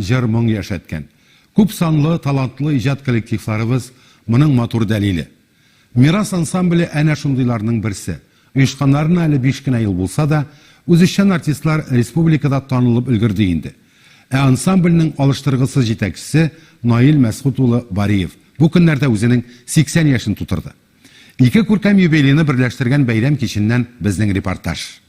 җыр моң яшәткән. Күп санлы, талантлы иҗат коллективларыбыз моның матур дәлиле. Мирас ансамбле әнә шундыйларның берсе. Оешканнарына әле 5 кенә ел булса да, үзешчән артистлар республикада танылып өлгерде инде. Ансамбльнең алыштыргысыз җитәкчесе Наил Мәсгуд улы Бариев бу көннәрдә үзенең 80 яшен тутырды. Ике күркәм юбилейны берләштергән бәйрәм киченнән безнең репортаж.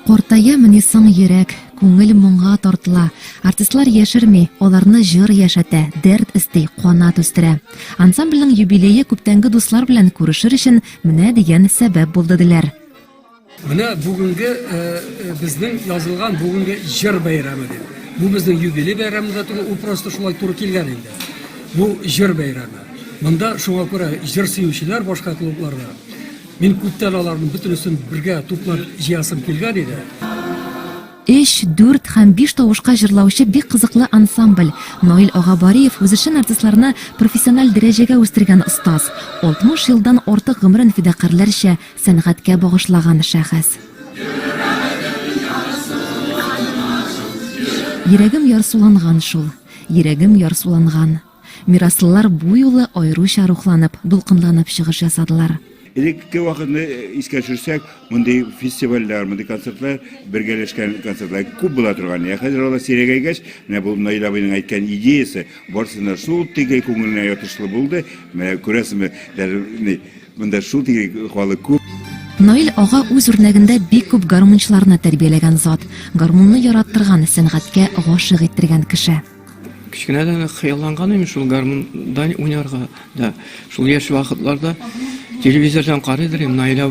Кортая мөнисың йөрәк, күңел моңга тартыла. Артистлар яшерми, аларны җыр яшәтә, дәрт исти, канат үстерә. Ансамбльнең юбилее күптәнге дуслар белән күрешер өчен менә дигән сәбәп булды диләр. Менә бүгенге безнең язылган бүгенге җыр бәйрәме дип. Бу безнең юбилей бәйрәмендә түгел, ул просто шулай туры килгән инде. Бу җыр бәйрәме. Монда шуңа күрә җыр сөючеләр башка клубларда. Мин күптән аларның бөтенесен бергә туплап җыясым килгән иде. 3, 4 һәм 5 тавышка җырлаучы бик кызыклы ансамбль. Наил Агабариев үзешчән артистларны профессиональ дәрәҗәгә үстергән остаз. 60 елдан артык гомерен фидакарларча сәнгатькә багышлаган шәхес. Йөрәгем ярсуланган шул. Йөрәгем ярсуланган. Мираслылар бу юлы аеруча рухланып, дулкынланып чыгыш ясадылар. Элекке вакытны искә төшерсәк, мондый фестивальләр, мондый концертлар, бергәләшкән концертлар күп була торган. Хәзер алар сирәгәйгәч, менә бу Наил абыйның әйткән идеясе барысына шул тигәй күңеленә ятышлы булды. Менә күрәсезме, монда шул тигәй халык күп. Наил ага үз үрнәгендә бик күп гармунчыларны тәрбияләгән зат. Гармунны яраттырган, сәнгатькә гашык иттергән кеше. Кичкенәдән хыялланган идем шул гармунда уйнарга да. Шул яшь вакытларда телевизордан карыйдым, Наил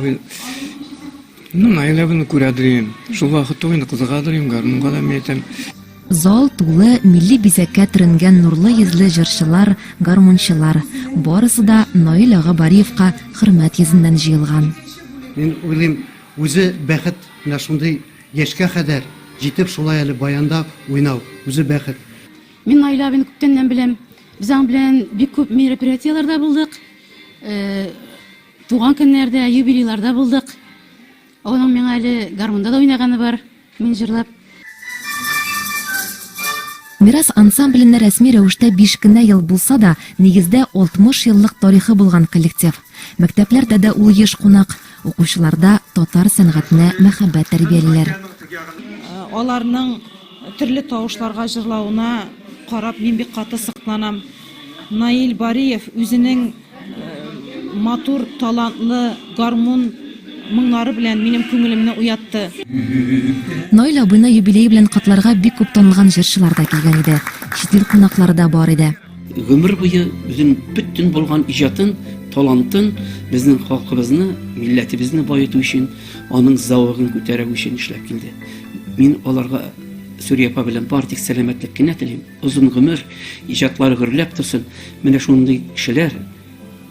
абыйны күрәдем. Шул вакытта уйны кызыгадым, гармунга да мәйтәм. Зал тулы милли бизәккә төренгән нурлы йөзле җырчылар, гармунчылар. Барысы да Наил Агабариевка хөрмәт йөзеннән җыелган. Мин уйлыйм, үзе бәхет, менә шундый яшькә кадәр җитеп шулай әле баянда уйнау, үзе бәхет. Мин Наил абыйны күптәннән беләм. Безнең белән бик күп мероприятияләрдә булдык. Туган көннәрдә, юбилейларда булдык. Аның миңа әле гармунда да уйнаганы бар, мин җырлап. Мирас ансамбленә рәсми рәвештә 5 кенә ел булса да, нигездә 60 еллык тарихы булган коллектив. Мәктәпләрдә дә ул еш кунак, укучыларда татар сәнгатенә мәхәббәт тәрбиялиләр. Аларның төрле тавышларга җырлауына карап мин бик каты сыкланам. Наил Бариев үзенең матур, талантлы гармун моңнары белән минем күңелемне уятты. Наил абыйны юбилей белән котларга бик күп танылган җырчылар да килгән иде. Чит ил кунаклары да бар иде. Гомер буе үзен бүтән булган иҗатын, талантын безнең халкыбызны, милләтебезне баету өчен, аның зәвыгын күтәрү өчен эшләп килде. Мин аларга Сүрия апа белән бардык сәламәтлек кенә телим. Узын гомер, иҗатлары гөрләп торсын. Менә шундый кешеләр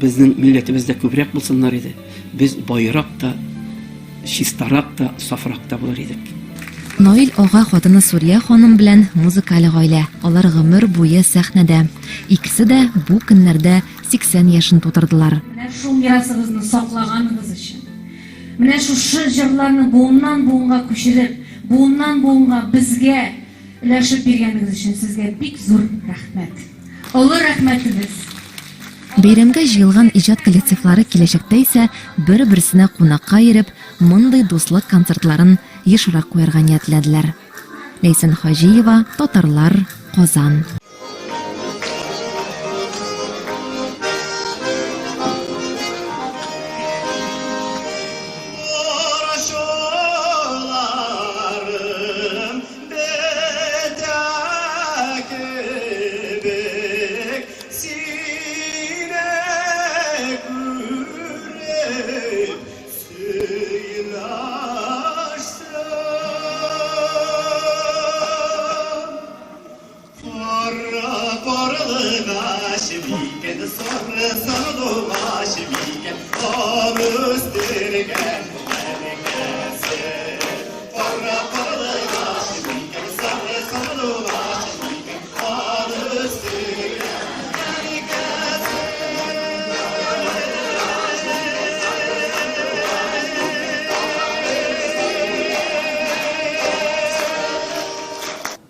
безнең милләтебездә күбрәк булсыннар иде. Без байрак та, чистарак та, сафрак та булыр идек. Наил ага хатыны Сүрия ханым белән музыкаль гаилә. Алар гомер буе сәхнәдә. Икесе дә бу көннәрдә 80 яшын тутырдылар. Менә шул мирасыбызны саклаганыгыз өчен. Менә шушы җырларны буыннан буынга күчереп, буыннан буынга безгә өләшеп биргәнегез өчен сезгә бик зур рәхмәт. Олы рәхмәтебез. Бәйрәмгә җыелган иҗат коллективлары киләчәктә исә бер-берсенә кунакка йөреп, мондый дуслык концертларын ешрак куярга ниятләделәр. Ләйсән Хаҗиева, Татарлар, Казан.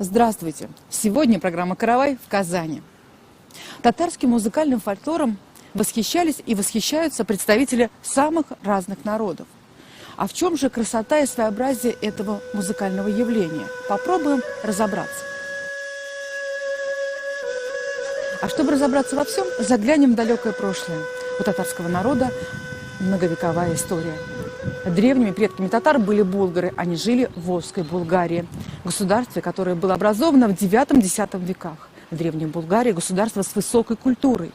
Здравствуйте! Сегодня программа «Каравай» в Казани. Татарским музыкальным фольклором восхищались и восхищаются представители самых разных народов. А в чем же красота и своеобразие этого музыкального явления? Попробуем разобраться. А чтобы разобраться во всем, заглянем в далекое прошлое. У татарского народа многовековая история. Древними предками татар были булгары. Они жили в Волжской Булгарии, государстве, которое было образовано в IX-X веках. В Древней Булгарии государство с высокой культурой.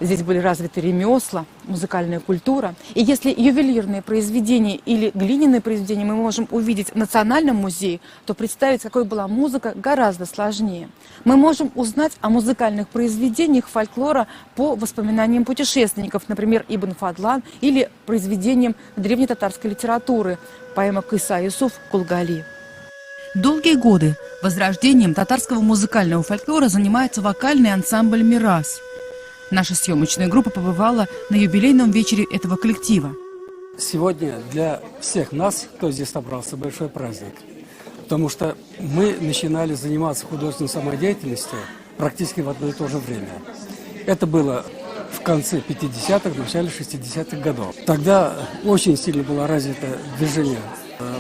Здесь были развиты ремесла, музыкальная культура. И если ювелирные произведения или глиняные произведения мы можем увидеть в Национальном музее, то представить, какой была музыка, гораздо сложнее. Мы можем узнать о музыкальных произведениях фольклора по воспоминаниям путешественников, например, Ибн Фадлан, или произведениям древнетатарской литературы, поэма Кыса Юсуф Кулгали. Долгие годы возрождением татарского музыкального фольклора занимается вокальный ансамбль «Мирас». Наша съемочная группа побывала на юбилейном вечере этого коллектива. Сегодня для всех нас, кто здесь собрался, большой праздник. Потому что мы начинали заниматься художественной самодеятельностью практически в одно и то же время. Это было в конце 50-х, начале 60-х годов. Тогда очень сильно было развито движение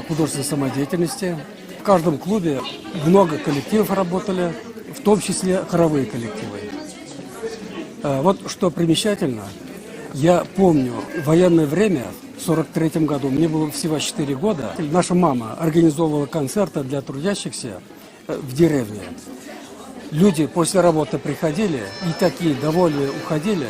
художественной самодеятельности. В каждом клубе много коллективов работали, в том числе хоровые коллективы. Вот что примечательно, я помню военное время, в 1943 году, мне было всего 4 года, наша мама организовывала концерты для трудящихся в деревне. Люди после работы приходили и такие довольные уходили.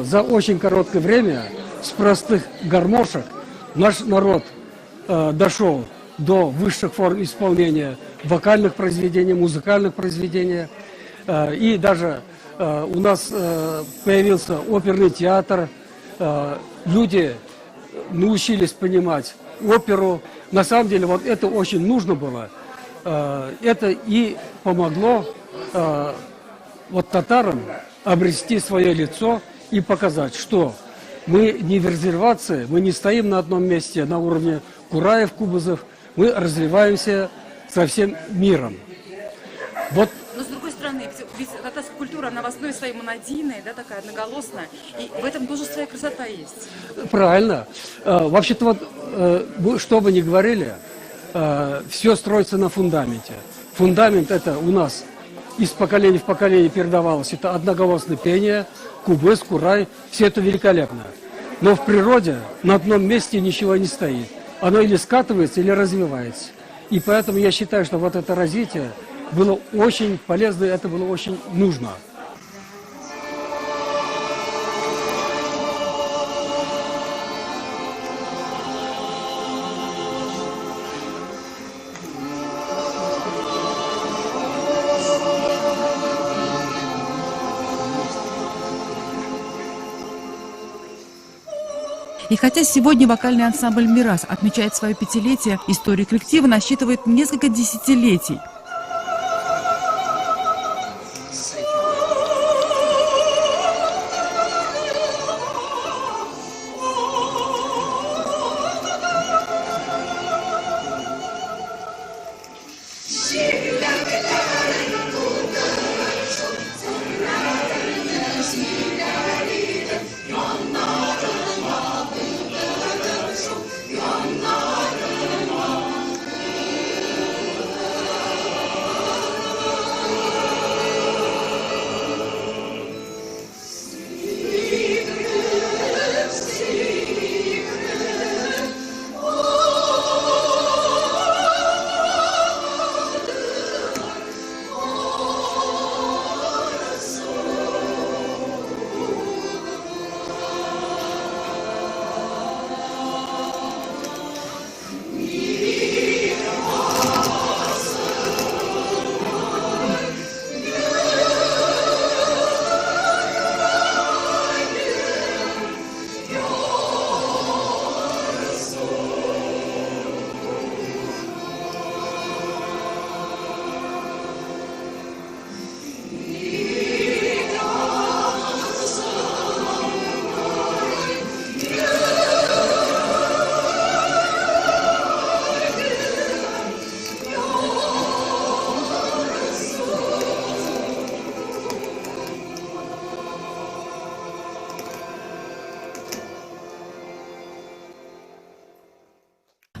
За очень короткое время с простых гармошек наш народ дошел до высших форм исполнения вокальных произведений, музыкальных произведений. И даже у нас появился оперный театр. Люди научились понимать оперу. На самом деле вот это очень нужно было. Это и помогло вот татарам обрести свое лицо и показать, что мы не в резервации, мы не стоим на одном месте на уровне Кураев, Кубызов, мы развиваемся со всем миром. Вот. Но с другой стороны, ведь татарская культура, она в основе своей монодийная, да, такая одноголосная, и в этом тоже своя красота есть. Правильно. Вообще-то вот, что бы ни говорили, все строится на фундаменте. Фундамент это у нас из поколения в поколение передавалось. Это одноголосное пение, кубыс, курай, все это великолепно. Но в природе на одном месте ничего не стоит. Оно или скатывается, или развивается. И поэтому я считаю, что вот это развитие было очень полезно, это было очень нужно. И хотя сегодня вокальный ансамбль «Мирас» отмечает свое пятилетие, история коллектива насчитывает несколько десятилетий.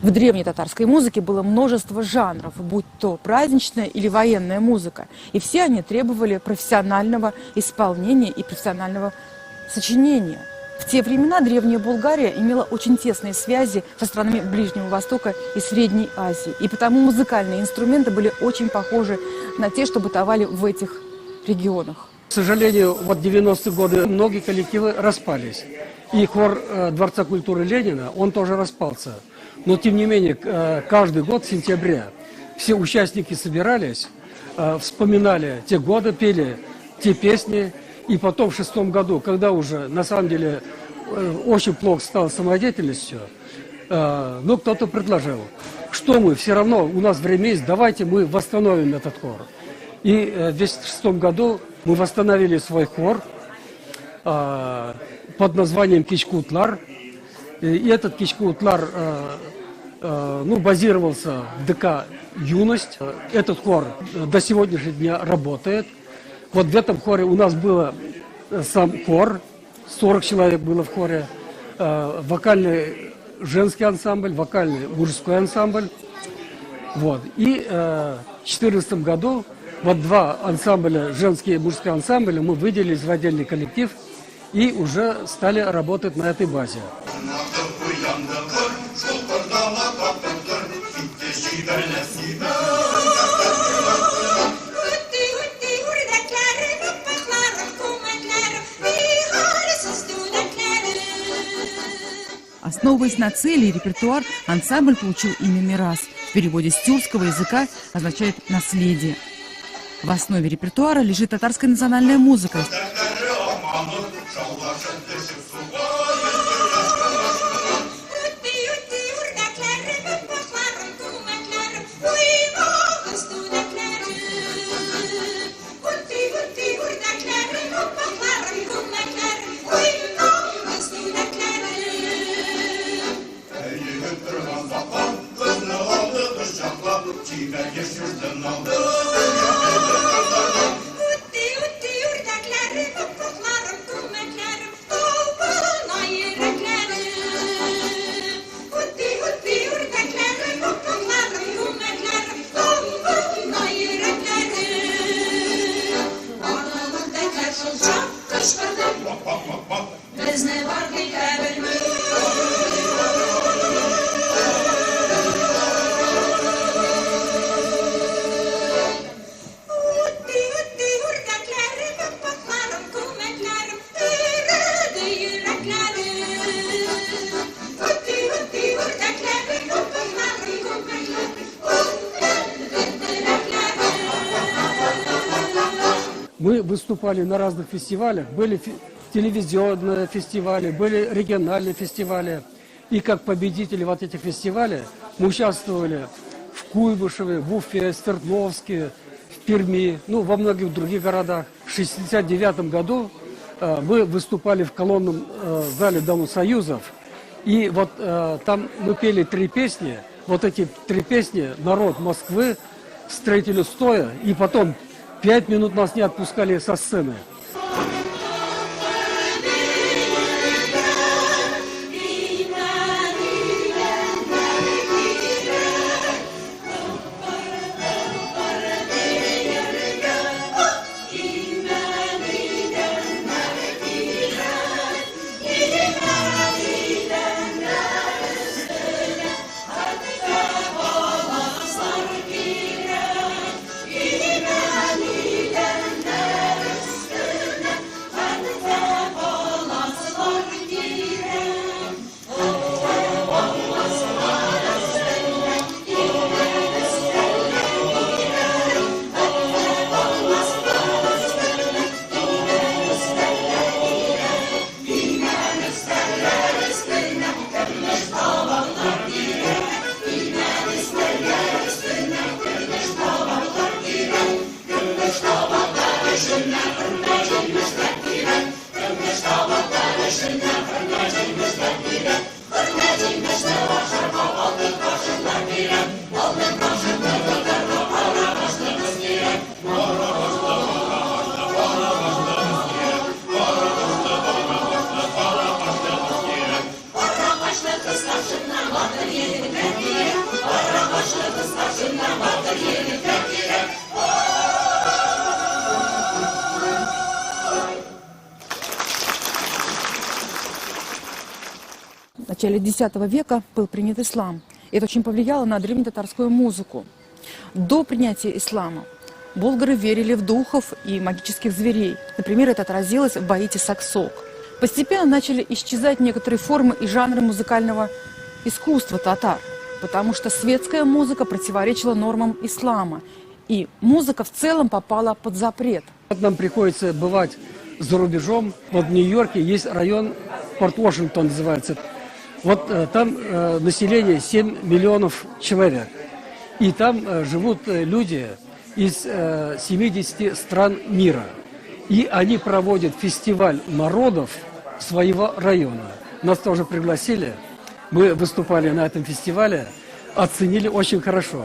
В древней татарской музыке было множество жанров, будь то праздничная или военная музыка. И все они требовали профессионального исполнения и профессионального сочинения. В те времена Древняя Булгария имела очень тесные связи со странами Ближнего Востока и Средней Азии. И потому музыкальные инструменты были очень похожи на те, что бытовали в этих регионах. К сожалению, вот 90-е годы многие коллективы распались. И хор Дворца культуры Ленина, он тоже распался. Но, тем не менее, каждый год в сентябре все участники собирались, вспоминали те годы, пели те песни. И потом в 2006 году, когда уже, на самом деле, очень плохо стало самодеятельностью, кто-то предложил, что мы все равно, у нас время есть, давайте мы восстановим этот хор. И в 2006 году мы восстановили свой хор под названием Кичкутлар. И этот Кичкутлар базировался в ДК «Юность». Этот хор до сегодняшнего дня работает. Вот в этом хоре у нас был сам хор, 40 человек было в хоре, вокальный женский ансамбль, вокальный мужской ансамбль. Вот. И в 2014 году вот два ансамбля, женский и мужской ансамбль, мы выделились в отдельный коллектив и уже стали работать на этой базе. Основываясь на цели и репертуар, ансамбль получил имя «Мирас». В переводе с тюркского языка означает «наследие». В основе репертуара лежит татарская национальная музыка. Мы выступали на разных фестивалях, были телевизионные фестивали, были региональные фестивали. И как победители вот этих фестивалей мы участвовали в Куйбышеве, в Уфе, в Свердловске, в Перми, ну, во многих других городах. В 1969 году мы выступали в колонном зале Дома Союзов. И вот там мы пели 3 песни. Вот эти 3 песни народ Москвы встретили стоя. И потом 5 минут нас не отпускали со сцены. В начале X века был принят ислам. И это очень повлияло на древнетатарскую музыку. До принятия ислама болгары верили в духов и магических зверей. Например, это отразилось в баите «Саксок». Постепенно начали исчезать некоторые формы и жанры музыкального искусства татар, потому что светская музыка противоречила нормам ислама, и музыка в целом попала под запрет. Нам приходится бывать за рубежом. Вот в Нью-Йорке есть район Порт-Вашингтон называется. Вот там население 7 миллионов человек. И там живут люди из 70 стран мира. И они проводят фестиваль народов своего района. Нас тоже пригласили. Мы выступали на этом фестивале, оценили очень хорошо.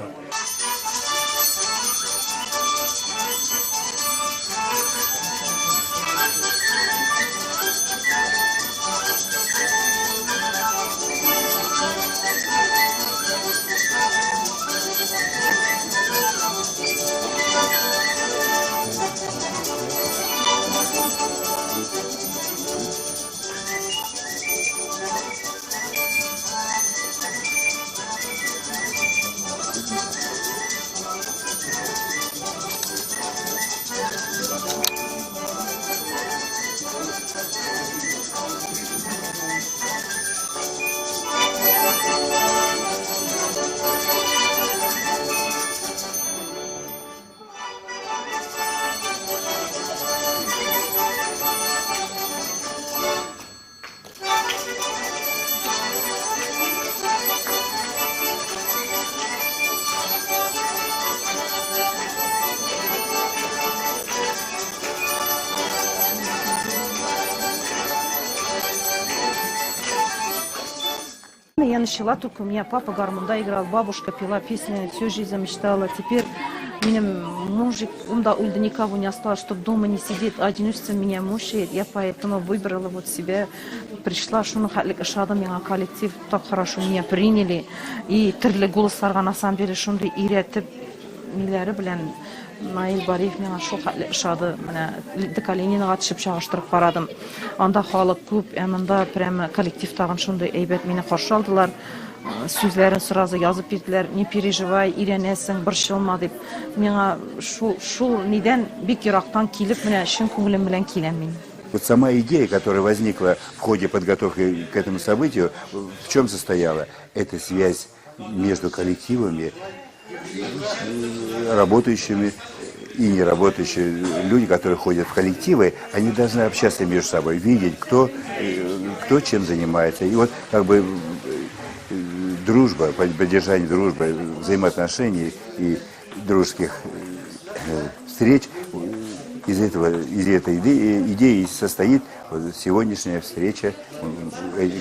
Я начала только, у меня папа гармонда играл, бабушка пела песни, всю жизнь мечтала. Теперь меня мужик, он да ульда никого не осталось, чтобы дома не сидеть, одиночество меня мучает. Я поэтому выбрала вот себя, пришла, что шада меня коллектив, так хорошо меня приняли. И тірлі голостарға на самом деле шундай үйретіп, нелері білән Наил Бариев мені шул шады, декалинина қатышып шағыштырып барадым. Анда халық көп, әмінда прямо коллективтағын шундай әйбәт мені қаршы алдылар. Сүзләрін сразу язып берділер, не переживай, үйренесің, бір шылма деп. Мені шул неден бик ерақтан келіп, мені шын көңілім білән келем мен. Вот сама идея, которая возникла в ходе подготовки к этому событию, в чем состояла? Это связь между коллективами, работающими и не работающие люди, которые ходят в коллективы, они должны общаться между собой, видеть, кто чем занимается. И вот как бы дружба, поддержание дружбы, взаимоотношений и дружеских встреч, из этой идеи состоит сегодняшняя встреча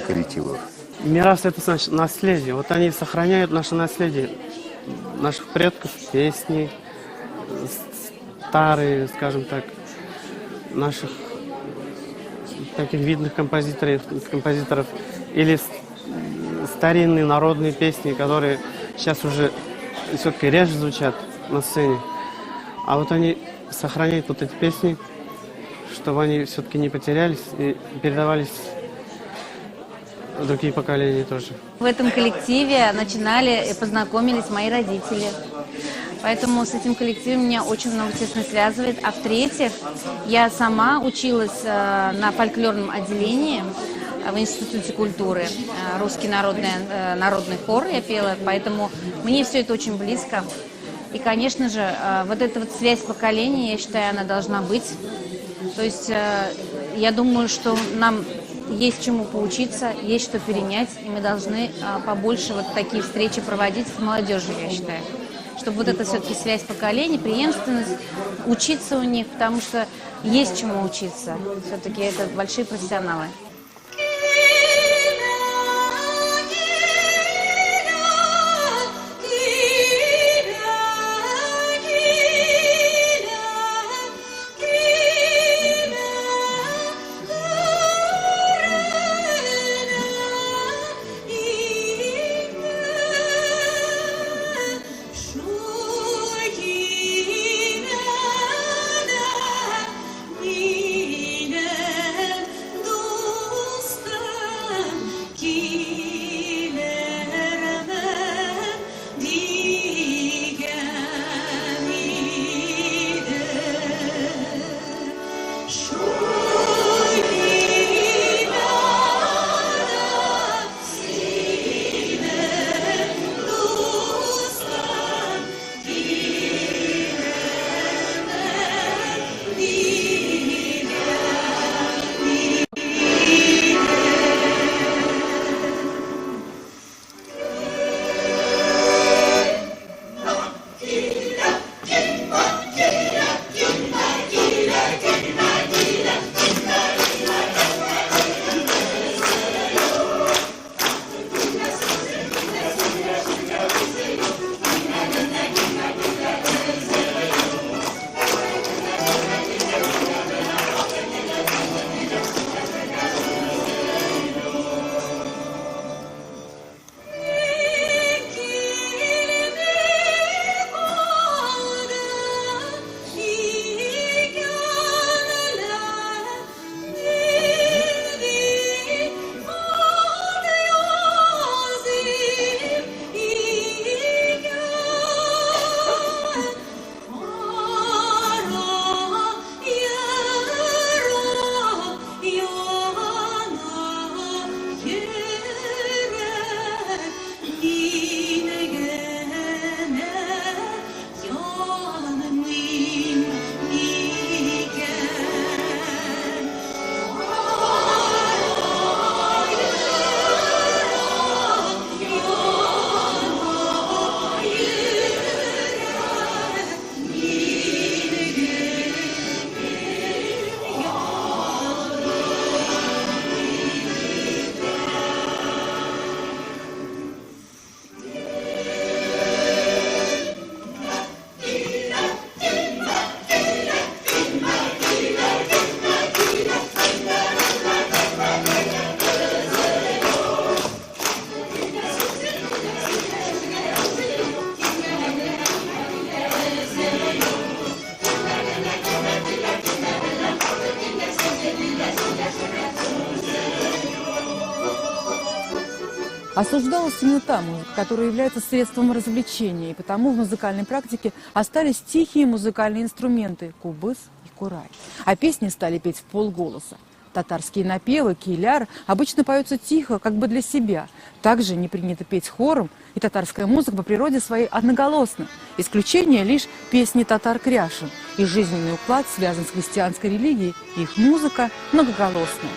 коллективов. Мирас — это значит наследие. Вот они сохраняют наше наследие, наших предков, песни, старые, скажем так, наших таких видных композиторов или старинные народные песни, которые сейчас уже все-таки реже звучат на сцене. А вот они сохраняют вот эти песни, чтобы они все-таки не потерялись и передавались в другие поколения тоже. В этом коллективе начинали и познакомились мои родители. Поэтому с этим коллективом меня очень много тесно связывает. А в-третьих, я сама училась на фольклорном отделении в Институте культуры. Русский народный хор я пела, поэтому мне все это очень близко. И, конечно же, вот эта вот связь поколений, я считаю, она должна быть. То есть я думаю, что нам есть чему поучиться, есть что перенять, и мы должны побольше вот такие встречи проводить с молодежью, я считаю. Чтобы вот эта все-таки связь поколений, преемственность, учиться у них, потому что есть чему учиться. Все-таки это большие профессионалы. Осуждалась именно та музыка, которая является средством развлечения, и потому в музыкальной практике остались тихие музыкальные инструменты – кубыс и курай. А песни стали петь в полголоса. Татарские напевы, киляр обычно поются тихо, как бы для себя. Также не принято петь хором, и татарская музыка по природе своей одноголосна. Исключение лишь песни татар-кряшин. Их жизненный уклад связан с христианской религией, и их музыка многоголосная.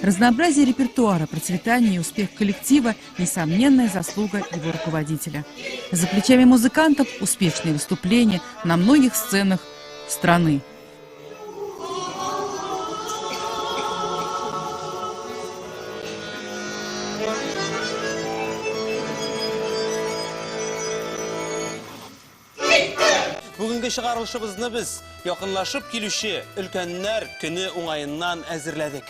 Разнообразие репертуара, процветание и успех коллектива – несомненная заслуга его руководителя. За плечами музыкантов успешные выступления на многих сценах страны. Бүгінгі шығарылышыбызны біз якынлашып келуші өлкәннәр көне уңайыннан әзірләдік.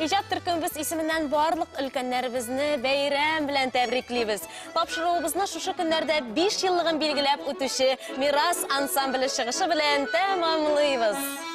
Ижат төркемебез исеменнән барлык өлкәннәребезне бәйрәм белән тәбриклибез. Тапшыруыбызны шушы көннәрдә 5 еллыгын билгеләп үтүче Мирас ансамбле чыгышы белән тәмамлыйбыз.